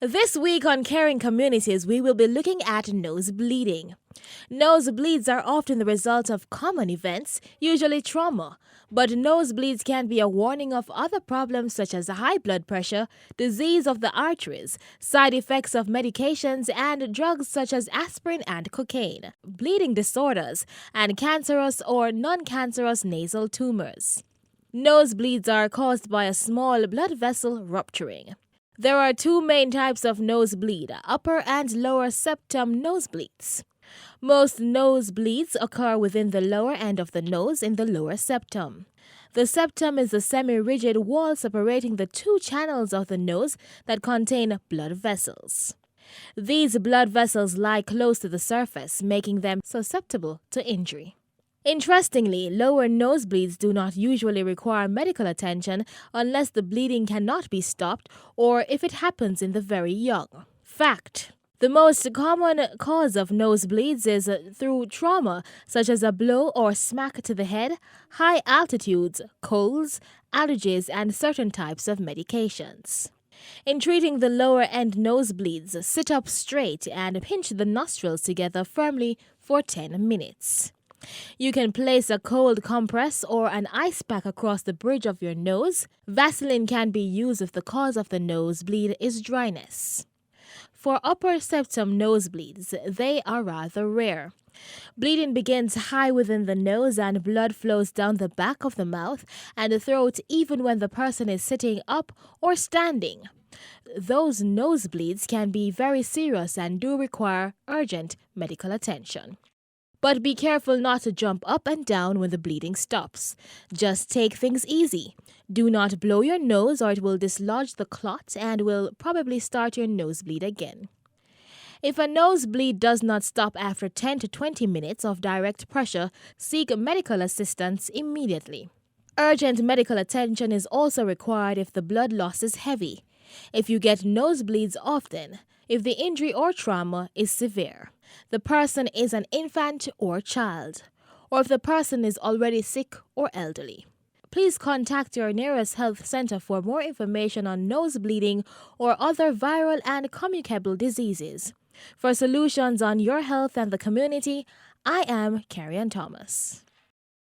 This week on Caring Communities, we will be looking at nose bleeding. Nosebleeds are often the result of common events, usually trauma, but nosebleeds can be a warning of other problems such as high blood pressure, disease of the arteries, side effects of medications, and drugs such as aspirin and cocaine, bleeding disorders, and cancerous or non-cancerous nasal tumors. Nosebleeds are caused by a small blood vessel rupturing. There are two main types of nosebleed, upper and lower septum nosebleeds. Most nosebleeds occur within the lower end of the nose in the lower septum. The septum is a semi-rigid wall separating the two channels of the nose that contain blood vessels. These blood vessels lie close to the surface, making them susceptible to injury. Interestingly, lower nosebleeds do not usually require medical attention unless the bleeding cannot be stopped or if it happens in the very young. Fact: the most common cause of nosebleeds is through trauma, such as a blow or smack to the head, high altitudes, colds, allergies, and certain types of medications. In treating the lower end nosebleeds, sit up straight and pinch the nostrils together firmly for 10 minutes. You can place a cold compress or an ice pack across the bridge of your nose. Vaseline can be used if the cause of the nosebleed is dryness. For upper septum nosebleeds, they are rather rare. Bleeding begins high within the nose and blood flows down the back of the mouth and the throat even when the person is sitting up or standing. Those nosebleeds can be very serious and do require urgent medical attention. But be careful not to jump up and down when the bleeding stops. Just take things easy. Do not blow your nose or it will dislodge the clot and will probably start your nosebleed again. If a nosebleed does not stop after 10 to 20 minutes of direct pressure, seek medical assistance immediately. Urgent medical attention is also required if the blood loss is heavy, if you get nosebleeds often, if the injury or trauma is severe, the person is an infant or child, or if the person is already sick or elderly. Please contact your nearest health center for more information on nose bleeding or other viral and communicable diseases. For solutions on your health and the community, I am Carrie Ann Thomas.